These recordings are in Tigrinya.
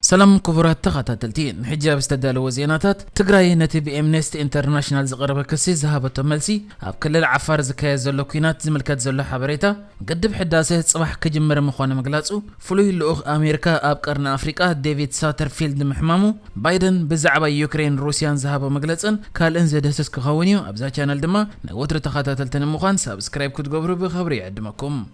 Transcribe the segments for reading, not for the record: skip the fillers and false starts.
سلام كبرات تخاتلتين حجاب استدلوا وزيناتات تقراي نتي بامنست انترناشنال زقربه كسي ذهبت ملسي اب كلل عفار زكايه زلو كينات زملكت زلو حبريتا قدب حداسه صباح كجمر مخونه مغلاصو فلوي لوخ امريكا اب قرن افريقيا ديفيد ساترفيلد محمامو بايدن بزعبا يوكرين روسيان ذهب مغلصن كالن زدسس كخونيو ابزا چانل دما نوتر تخاتلتن مخان سبسكرايب كتغبروا بخبري يعدمكم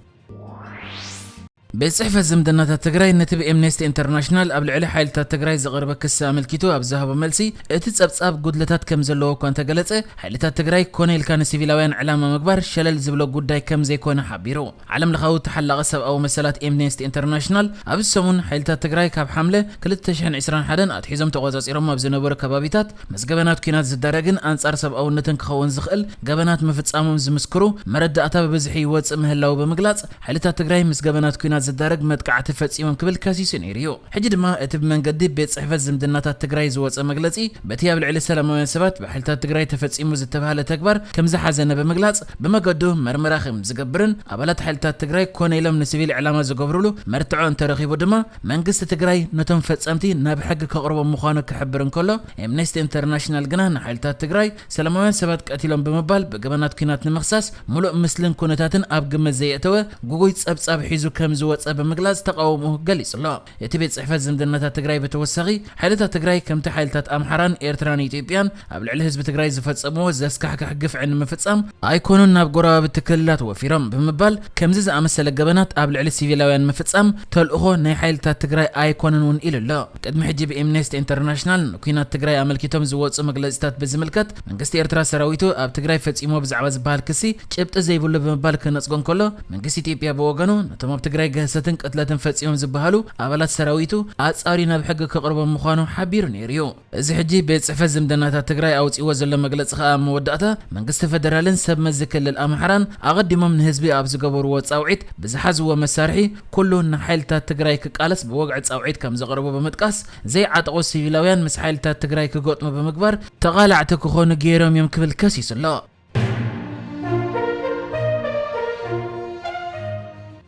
بصحفة زمدنا تجراي نتب امنستي انترناشنال قبل علي حيل تجراي زغربة كسا ملكيتو ابزهب ملسي اتتصاب قدلتات كم زلو كون تجلصه حيلتا تجراي كونيل كان سيفيلاوين علامه مغبر شلل زبلو قداي كم زي كون حبيرو علم لخاو تحلق سب او مسالات امنستي انترناشنال ابسمون حيلتا تجراي كاب حمله كلت تشحن 21 اتحيزم تغوزاصيرم ابزنبر كبابيتات مسغبنات كينات زدارغن انصار سب او نتن كخون زخل غبنات مفصامم زمسكرو مردا ببزحي وص مهلاو بمغلاص حيلتا تجراي مسغبنات كينات زدارق مدقعت فصيمم كبل كاسيس نيريو حجي دما اتب منقدي بيت صحفه زمدناتات تግራይ ዝወፀ መግለጺ በቲያብል ዕለ ሰላማውያን ሰባት በሕልታት ትግራይ ተፈጺሙ ዝተባሃለ ተግባር ከም ዝሓዘነ በመግላጽ በመገዱ መርመራ ከም ዝገብርን አባላት ሕልታት ትግራይ ኮነይሎም ንሲቪል ዕላማ ዝገብሩሉ መርትዖ እንተረኺቡ ድማ መንግስቲ ትግራይ ነቶም ፈጸምቲ ናብ ሕግ ከቅርቦም ምዃኑ ክሕብርን ከሎ አምነስቲ ኢንተርናሽናል ግና ንሕልታት ትግራይ ሰላማውያን ሰባት ቀቲሎም በመባል በገበናት ኩናት ንምኽሳስ ሙሉእ ምስልን ኩነታትን ኣብ ግምት ዘየተወ ጉጉይ ጸብጻብ ሒዙ ከም ዝወፀ በመግላጽ ተቃውሞ ገሊጽሎ እቲ ቤት ጽሕፈት ዝምድናታት ትግራይ በተወሰኺ ሓይልታት ትግራይ ከምቲ ሓይልታት ኣምሓራን ኤርትራን ኢትዮጵያን ኣብ ልዕሊ ህዝቢ ትግራይ ዝፈጸምዎ ዘስካሕካሕ ግፍዕን ምፍጻም ኣይኮኑን ናብ ጎረባብቲ ክልላት ወፊሮም ብምባል ከምዚ ዝኣመሰለ ገበናት ኣብ ልዕሊ ሲቪላውያን ምፍጻም ተልእኾ ናይ ሓይልታት ትግራይ ኣይኮኑን እውን ኢሉሎ ቅድሚ ሕጂ ብኤምነስቲ ኢንተርናሽናል ኩናት ትግራይ ኣመልኪቶም ዝወፁ መግለጺታት ብዝምልከት መንግስቲ ኤርትራ ሰራዊቱ ኣብ ትግራይ ፈጺሞ ብዛዕባ ዝበሃል ክሲ ጭብጢ ዘይብሉ ብምባል ክነጽጎን ከሎ መንግስቲ ኢትዮጵያ በወገኑ ነቶም ኣብ ትግራይ ገህሰትን ቅትለትን ፈጺሞም ዝበሃሉ አባላት ሰራዊቱ አጻሪ ናብ ሕግ ከቅርቦም ምዃኑ ሓቢሩ ነይሩ እዚ ሕጂ ቤት ጽሕፈት ዝምድናታት ትግራይ ኣውፂዎ ዘሎ መግለጺ ኸኣ መወዳእታ መንግስቲ ፌደራልን ሰብ መዝክልል ኣምሓራን ኣቐዲሞም ንህዝቢ ኣብ ዝገበርዎ ጻውዒት ብዝሓዝዎ መሳርሒ ኩሉ ንሓይልታት ትግራይ ክቃለስ ብወግዒ ጻውዒት ከም ዘቕርቡ በመጥቃስ ዘይዓጠቑ ሲቪላውያን ምስ ሓይልታት ትግራይ ክገጥሙ ብምግባር ተቓላዕቲ ክኾኑ ገይሮም እዮም ክብል ከሲሱሎ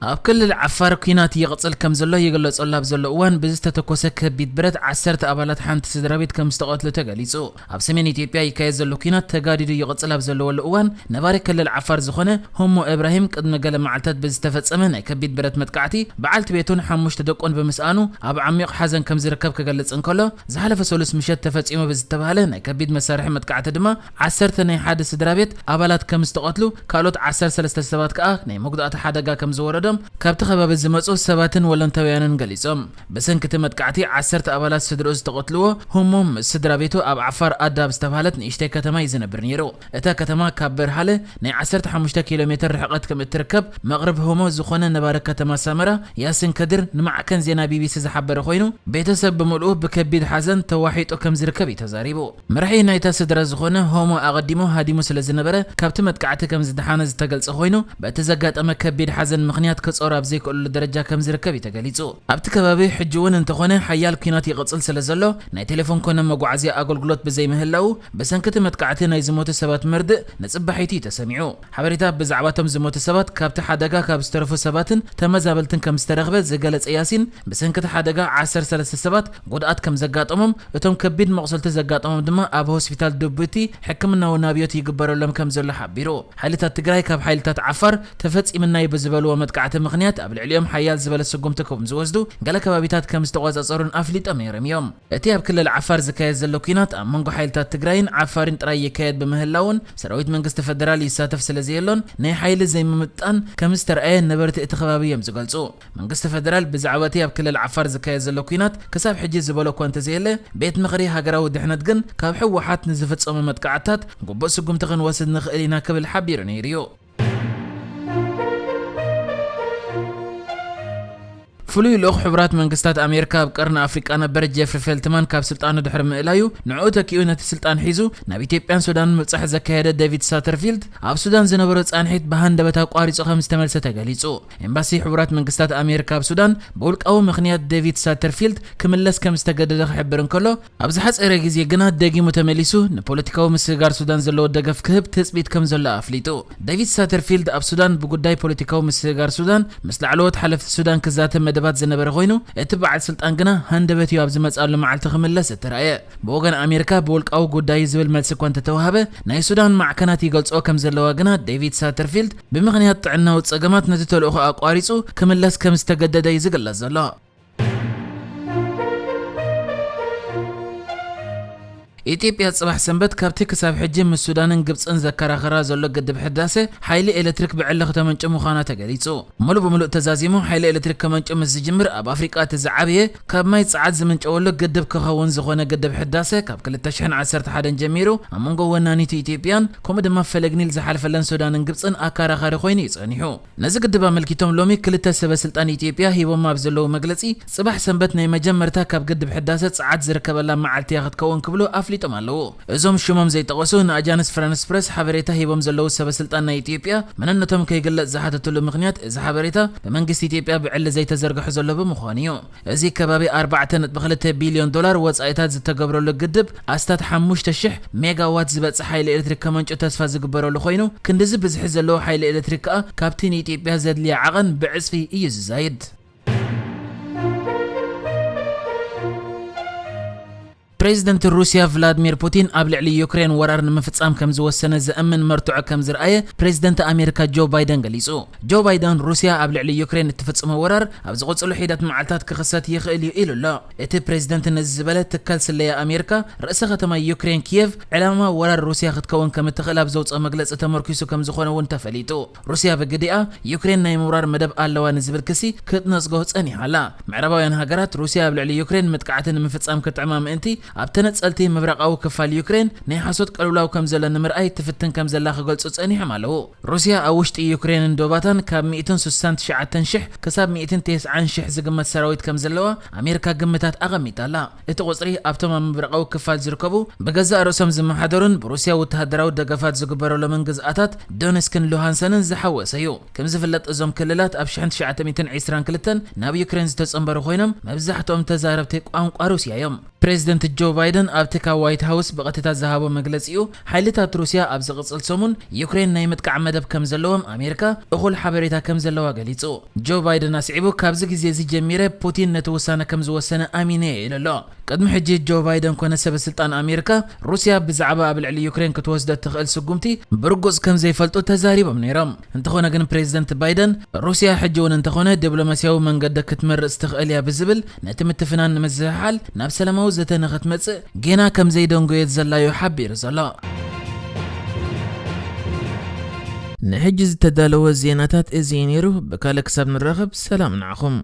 ኣብ ክልል ዓፋር ኩናት ይቕጽል ከም ዘሎ ይግለጸሉ ኣብ ዘሎ እዋን ብዝተተኮሰ ከቢድ ብረት 10 ኣባላት ሓንቲ ስድራቤት ከም ዝተቐትሉ ተገሊጹ ኣብ ሰሜን ኢትዮጵያ ይካየድ ዘሎ ኩናት ተጋዲዱ ይቕጽል ኣብ ዘለወሉ እዋን ነባሪ ክልል ዓፋር ዝኾነ ሆሞ ኢብራሂም ቅድሚ ገለ መዓልታት ብዝተፈጸመ ናይ ከቢድ ብረት መጥቃዕቲ በዓልቲ ቤቱን 5 ደቆን ብምስኣኑ ኣብ ዓሚቕ ሓዘን ከም ዝርከብ ክገልጽ እንከሎ ዝሓለፈ ሰሉስ ምሸት ተፈጺሙ ብዝተባሃለ ናይ ከቢድ መሳርሒ መጥቃዕቲ ድማ 10 ናይ ሓደ ስድራቤት ኣባላት ከም ዝተቐትሉ ካልኦት 13 ሰባት ከኣ ናይ መጉዳእቲ ሓደጋ ከም ዝወረዶም ካብቲ ከባቢ ዝመጹ ሰባትን ወለንታውያንን ገሊጾም በሰንኪቲ መጥቃዕቲ 10 ኣባላት ስድርኡ ዝተቐትልዎ ህሞም ስድራቤቱ ኣብ ዓፋር ኣዳብ ዝተባሃለት ንእሽተይ ከተማ ይዝነብር ነይሩ እታ ከተማ ካብ በርሃለ ናይ 15 ኪሎ ሜትር ርሕቀት ከም እትርከብ መቕረብ ህሞ ዝኾነ ነባሪ ከተማ ሳመራ ያሲን ከድር ንማዕከን ዜና ቢቢሲ ዝሓበረ ኮይኑ ቤተሰብ ብምልኡ ብከቢድ ሓዘን ተዋሒጡ ከም ዝርከብ ተዛሪቡ መራሒ ናይታ ስድራ ዝኾነ ህሞ ኣቐዲሙ ሃዲሙ ስለ ዝነበረ ካብቲ መጥቃዕቲ ከም ዝደሓነ ዝተገልጸ ኮይኑ በቲ ዘጋጠመ ከቢድ ሓዘን ምኽንያት ጾር ኣብ ዘይክእሉ ደረጃ ከም ዝርከብ ተገሊጹ ኣብቲ ከባቢ ሕጂ እውን እንተኾነ ሓያል ኩናት ይቕጽል ስለ ዘሎ ናይ ቴሌፎን ኮነ መጓዓዝያ ኣገልግሎት ብዘይምህላው በሰንኪቲ መጥቃዕቲ ናይ ዝሞቱ ሰባት መርድእ ንጽባሒቱ ተሰሚዑ ሓበሬታ ብዛዕባቶም ዝሞቱ ሰባት ካብቲ ሓደጋ ካብ ዝተረፉ ሰባትን ተመዛበልትን ከም ዝተረኽበ ዝገለጸ ያሲን በሰንኪቲ ሓደጋ 13 ሰባት ጉድኣት ከም ዘጋጠሞም እቶም ከቢድ መቕሰልቲ ዘጋጠሞም ድማ ኣብ ሆስፒታል ዱቡቲ ሕክምናዊ ናብዮት ይግበረሎም ከም ዘሎ ሓቢሩ ሓይልታት ትግራይ ካብ ሓይልታት ዓፋር ተፈጺምናይ ብዝበልዎ መጥቃዕቲ ምኽንያት ኣብ ልዕሊኦም ሓያል ዝበለ ስጉምቲ ከም ዝወስዱ ገለ ከባቢታት ከም ዝተቆጻጸሩን ኣፍሊጦም ነይሮም እቲ ኣብ ክልል ዓፋር ዝካየድ ዘሎ ኩናት ኣብ መንጎ ሓይልታት ትግራይን ዓፋርን ጥራይ ይካየድ በምህላውን ሰራዊት መንግስቲ ፌደራል ይሳተፍ ስለዘየሎን ናይ ሓይሊ ዘይምምጣን ከም ዝተረኣየ ነበርቲ እቲ ከባቢ እዮም ዝገልጹ መንግስቲ ፌደራል ብዛዕባ እቲ ኣብ ክልል ዓፋር ዝካየድ ዘሎ ኩናት ክሳብ ሕጂ ዝበሎ እኳ እንተዘየለ ቤት ምኽሪ ሃገራዊ ድሕነት ግን ካብ ሕወሓት ንዝፍጸሙ መጥቃዕትታት ግቡእ ስጉምቲ ክንወስድ ንኽእል ኢና ክብል ሓቢሩ ነይሩ فلوي لوخ حبرات منغستات امريكا بقرن افريقيا نبر جيفري فيلتمان كاب سلطان دحر مئلايو نعو تكيونت سلطان حيزو ناب ኢትዮጵያን ሱዳን መጽሕ ዘካየደ ዴቪድ ሳተርፊልድ ኣብ ሱዳን ዝነበረ ጻንሒት በሃንደበት አቋሪጾ ከም ዝተመልሰ ተገሊጹ ኤምባሲ ሕቡራት መንግስታት አሜሪካ በሱዳን በውልቃው ምኽንያት ዴቪድ ሳተርፊልድ ክምለስ ከም ዝተገደደ ክሕብርን ከሎ ኣብ ዝሓጸረ ግዜ ግና ደጊሙ ተመሊሱ ንፖለቲካዊ ምስጋር ሱዳን ዘለዎ ደገፍ ክህብ ተጽቢት ከም ዘሎ ኣፍሊጡ ዴቪድ ሳተርፊልድ ኣብ ሱዳን ብጉዳይ ፖለቲካዊ ምስጋር ሱዳን ምስ ላዕለዎት ሓለፍቲ ሱዳን ክዛተ መደባ መደባት ዝነበረ ኮይኑ እቲ በዓል ስልጣን ግና ሃንደበት እዩ ኣብ ዝመጻሉ መዓልቲ ክምለስ ተራእየ ብወገን ኣሜሪካ ብወልቃዊ ጉዳይ ዝብል መልሲ እኳ እንተተዋሃበ ናይ ሱዳን ማዕከናት ይገልጾ ከም ዘለዋ ግና ዴቪድ ሳተርፊልድ ብምኽንያት ጥዕናዊ ጸገማት ነቲ ተልእኾ ኣቋሪጹ ክምለስ ከም ዝተገደደ እዩ ዝግለጽ ዘሎ ኢትዮጵያ ጽባሕ ሰንበት ካብቲ ክሳብ ሕጂ ምስ ሱዳንን ግብፅን ዘከራኸራ ዘሎ ግድብ ሕዳሴ ሓይሊ ኤሌክትሪክ ብዕለ ከተመንጭ ምዃና ተገሊጹ ሙሉእ ብምሉእ ተዛዚሙ ሓይሊ ኤሌክትሪክ ከመንጭ ምስ ዝጅምር ኣብ ኣፍሪቃ ተዝዓብየ ካብ ማይ ጸዓት ዝምንጨወሉ ግድብ ክኸውን ዝኾነ ግድብ ሕዳሴ ካብ 2011 ጀሚሩ ኣብ መንጎ ወናኒት ኢትዮጵያን ከምኡ ድማ ፈለግኒል ዝሓልፈለን ሱዳንን ግብፅን ኣከራኻሪ ኮይኑ ይጸኒሑ ነዚ ግድብ ኣመልኪቶም ሎሚ ክልተ ሰበስልጣን ኢትዮጵያ ሂቦም ኣብ ዘለዉ መግለጺ ጽባሕ ሰንበት ናይ መጀመርታ ካብ ግድብ ሕዳሴ ጸዓት ዝርከበላ መዓልቲ ክትከውን ክብሉ ኣፍሊጦም ኣለዉ እዞም ሽሞም ዘይጠቐሱ ንኣጃንስ ፍራንስ ፕረስ ሓበሬታ ሂቦም ዘለዉ ሰበስልጣን ናይ ኢትዮጵያ መንነቶም ከይግለጽ ዝሓተትሉ ምኽንያት እዚ ሓበሬታ ብመንግስቲ ኢትዮጵያ ብዕሊ ዘይተዘርግሑ ዘሎ ብምዃኑ እዩ እዚ ከባቢ 4.2 ቢልዮን ዶላር ወጻኢታት ዝተገብረሉ ግድብ ኣስታት 5000 ሜጋዋት ዝበጽሕ ሓይሊ ኤሌክትሪክ ከመንጭ ተስፋ ዝግበረሉ ኮይኑ ክንዲዚ ብዝሒ ዘለዎ ሓይሊ ኤሌክትሪክ ከዓ ካብቲ ንኢትዮጵያ ዘድልያ ዓቐን ብዕጽፊ እዩ ዝዛይድ ፕሬዚደንት ሩሲያ ቭላድሚር ፑቲን ኣብ ልዕሊ ዩክሬን ወራር ንምፍጻም ከም ዝወሰነ ዘእምን መርቱዕ ከም ዝረኣየ ፕሬዚደንት ኣሜሪካ ጆ ባይደን ገሊጹ ጆ ባይደን ሩሲያ ኣብ ልዕሊ ዩክሬን እትፍጽሞ ወራር ኣብ ዝቕጽሉ ሒደት መዓልታት ክኽሰት ይኽእል እዩ ኢሉ ኣሎ እቲ ፕሬዚደንት ነዚ ዝበለ ትካል ስለያ ኣሜሪካ ርእሰ ከተማ ዩክሬን ኪየቭ ዕላማ ወራር ሩሲያ ክትከውን ከም እትኽእል ኣብ ዘውፅአ መግለፂ ተመርኪሱ ከም ዝኾነ እውን ተፈሊጡ ሩሲያ ብግዲኣ ዩክሬን ናይ ምውራር መደብ ኣለዋ ንዝብል ክሲ ክትነጽጎ ጸኒሓ ኣላ ምዕራባውያን ሃገራት ሩሲያ ኣብ ልዕሊ ዩክሬን ምጥቃዕቲ ንምፍጻም ክትዕማ ምእንቲ ኣብ ተነጸልቲ ምብራቃዊ ክፋል ዩክሬን ናይ ሓሶት ቀልውላው ከም ዘለ ንምርኣይ ትፍትን ከም ዘላ ክገልጹ ጸኒሖም ኣለዉ ሩሲያ ኣብ ውሽጢ ዩክሬንን ዶባታን ካብ 169,000 ክሳብ 190,000 ዝግመት ሰራዊት ከም ዘለዋ ኣሜሪካ ግምታት ኣቐሚጣላ እቲ ቁጽሪ ኣብቶም ኣብ ምብራቃዊ ክፋል ዝርከቡ ብገዛእ ርእሶም ዝመሓደሩን ብሩሲያ ወተሃደራዊ ደገፋት ዝግበረሎምን ግዝኣታት ዶኔስክን ሉሃንሰንን ዝሓወሰ እዩ ከም ዝፍለጥ እዞም ክልላት ኣብ 1922 ናብ ዩክሬን ዝተጸንበሩ ኮይኖም መብዛሕትኦም ተዛረብቲ ቋንቋ ሩስያ እዮም ፕሬዚደንት ጆ ባይደን ኣብ ትካ ዋይት ሃውስ ብቐጥታ ዝሃቦ መግለጺኡ ሓይልታት ሩስያ ኣብ ዝቕጽል ሰሙን ዩክሬን ናይ ምጥቃዕ መደብ ከም ዘለዎም ኣሜሪካ እኹል ሓበሬታ ከም ዘለዋ ገሊጹ ጆ ባይደን ኣስዒቡ ካብዚ ግዜ እዚ ጀሚረ ፑቲን ነቲ ውሳነ ከም ዝወሰነ ኣሚነ ኢሉ ኣሎ ቅድሚ ሕጂ ጆ ባይደን ኮነ ሰበስልጣን ኣሜሪካ ሩስያ ብዛዕባ ኣብ ልዕሊ ዩክሬን ክትወስዶ ትኽእል ስጉምቲ ብርጉጽ ከም ዘይፈልጡ ተዛሪቦም ነይሮም እንተኾነ ግን ፕሬዚደንት ባይደን ሩስያ ሕጂ እውን እንተኾነ ዲፕሎማስያዊ መንገዲ ክትመርጽ ትኽእል እያ ብዝብል ነቲ ምትፍናን ንምዝሕሓል ናብ ሰላማዊ ዘተ ንኽትመጽእ ገና ከም ዘይደንጎየት ዘላዮ ሓቢሩ ዘሎ ንሕጂ ዝተዳለወ ዜናታት እዚ ነይሩ ብካልእ ክሳብ ንራኸብ ሰላም ንዓኹም